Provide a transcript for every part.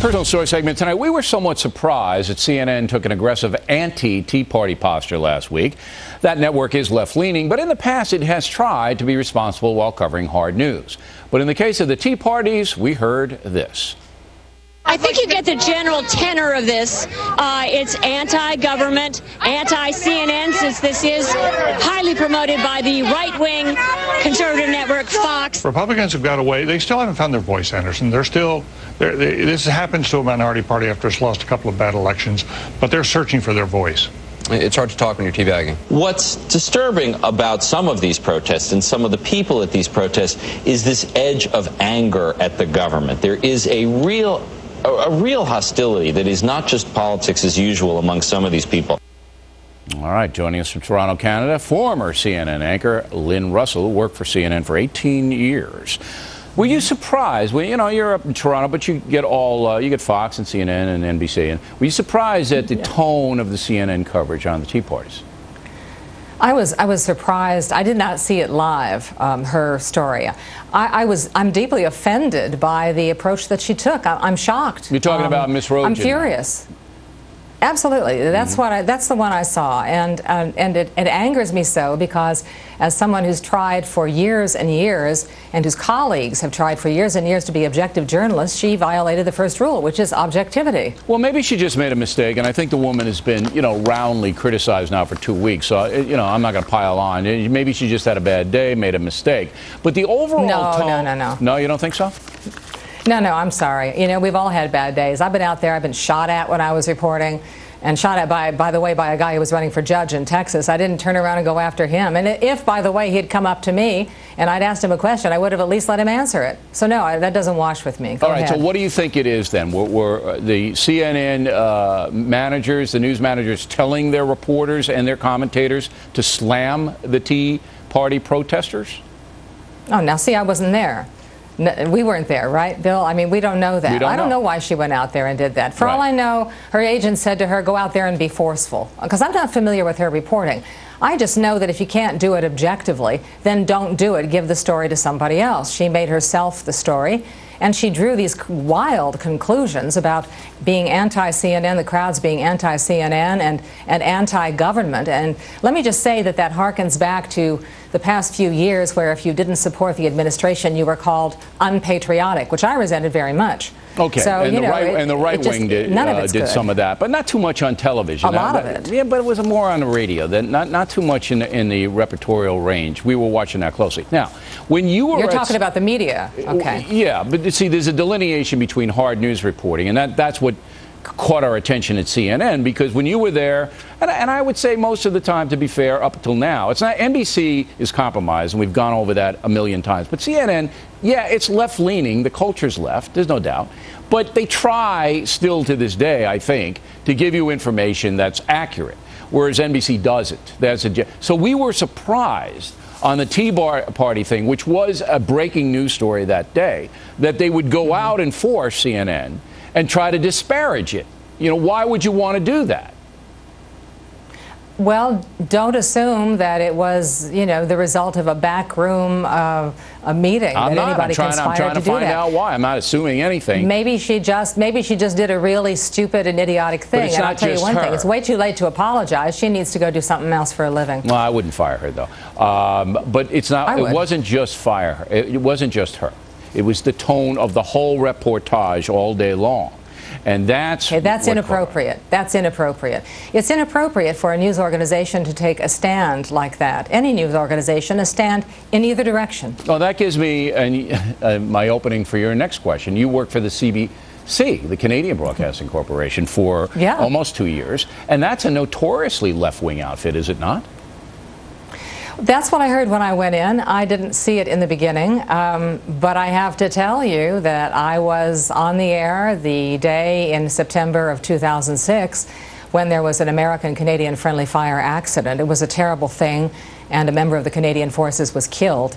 Personal Story segment tonight. We were somewhat surprised that CNN took an aggressive anti-Tea Party posture last week. That network is left-leaning, but in the past it has tried to be responsible while covering hard news. But in the case of the Tea Parties, we heard this. I think you get the general tenor of this. It's anti-government, anti-CNN, since this is highly promoted by the right-wing conservative network Fox. Republicans have got away. They still haven't found their voice, Anderson. They're still, this happens to a minority party after it's lost a couple of bad elections, but they're searching for their voice. It's hard to talk when you're teabagging. What's disturbing about some of these protests and some of the people at these protests is this edge of anger at the government. There is a real hostility that is not just politics as usual among some of these people. All right, joining us from Toronto, Canada, former CNN anchor Lynne Russell, who worked for CNN for 18 years. Were you surprised? Well, you know, you're up in Toronto, but you get you get Fox and CNN and NBC. And were you surprised at the tone of the CNN coverage on the Tea Parties? I was surprised. I did not see it live, her story. I'm deeply offended by the approach that she took. I'm shocked. You're talking about Miss Rogen. I'm furious. Absolutely. That's that's the one I saw, and it angers me so, because as someone who's tried for years and years, and whose colleagues have tried for years and years to be objective journalists, she violated the first rule, which is objectivity. Well, maybe she just made a mistake, and I think the woman has been, you know, roundly criticized now for 2 weeks. So, you know, I'm not going to pile on. Maybe she just had a bad day, made a mistake. But the overall tone. No. No, you don't think so? No, I'm sorry. You know, we've all had bad days. I've been out there. I've been shot at when I was reporting, and shot at, by the way, by a guy who was running for judge in Texas. I didn't turn around and go after him. And if, by the way, he'd come up to me and I'd asked him a question, I would have at least let him answer it. So, no, that doesn't wash with me. Go ahead. So what do you think it is then? Were the CNN managers, the news managers, telling their reporters and their commentators to slam the Tea Party protesters? Oh, now, see, I wasn't there. We weren't there, right, Bill? I mean, we don't know that. I don't know why she went out there and did that. For all I know, her agent said to her, go out there and be forceful. Because I'm not familiar with her reporting. I just know that if you can't do it objectively, then don't do it. Give the story to somebody else. She made herself the story, and she drew these wild conclusions about being anti-CNN, the crowds being anti-CNN and anti-government. And let me just say that harkens back to the past few years, where if you didn't support the administration, you were called unpatriotic, which I resented very much. Okay, so, and the right wing did some of that, but not too much on television. A lot of it. Yeah, but it was more on the radio. Not too much in the repertorial range. We were watching that closely. Now, when you were... You're talking about the media. Okay. Yeah, but see, there's a delineation between hard news reporting, and that's what caught our attention at CNN, because when you were there, and I would say most of the time, to be fair, up until now, it's not, NBC is compromised, and we've gone over that a million times, but CNN, yeah, it's left-leaning, the culture's left, there's no doubt, but they try still to this day, I think, to give you information that's accurate, whereas NBC doesn't. So we were surprised on the Tea Party thing, which was a breaking news story that day, that they would go out and force CNN and try to disparage it. You know, why would you want to do that? Well, don't assume that it was, you know, the result of a backroom a meeting. I'm trying to find out why. I'm not assuming anything. Maybe she just did a really stupid and idiotic thing. And I'll tell you one thing: it's way too late to apologize. She needs to go do something else for a living. Well, I wouldn't fire her though. But it's not. It wasn't just fire her. It wasn't just her. It was the tone of the whole reportage all day long. And that's inappropriate. That's inappropriate. It's inappropriate for a news organization to take a stand like that. Any news organization, a stand in either direction. Well, that gives me my opening for your next question. You worked for the CBC, the Canadian Broadcasting Corporation, for almost 2 years. And that's a notoriously left-wing outfit, is it not? That's what I heard when I went in. I didn't see it in the beginning, but I have to tell you that I was on the air the day in September of 2006 when there was an American-Canadian friendly fire accident. It was a terrible thing, and a member of the Canadian Forces was killed.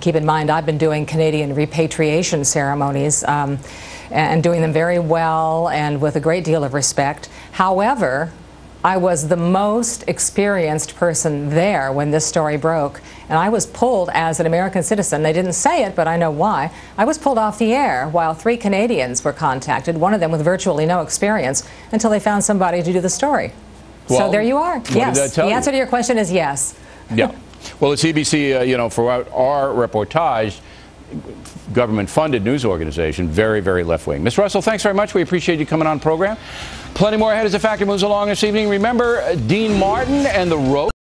Keep in mind, I've been doing Canadian repatriation ceremonies and doing them very well and with a great deal of respect. However, I was the most experienced person there when this story broke, and I was pulled as an American citizen. They didn't say it, but I know why. I was pulled off the air while 3 Canadians were contacted, one of them with virtually no experience, until they found somebody to do the story. Well, so there you are. Yes. The answer to your question is yes. Yeah. Well, the CBC, you know, for our reportage, government-funded news organization, very, very left-wing. Ms. Russell, thanks very much. We appreciate you coming on program. Plenty more ahead as the Factor moves along this evening. Remember Dean Martin and the road.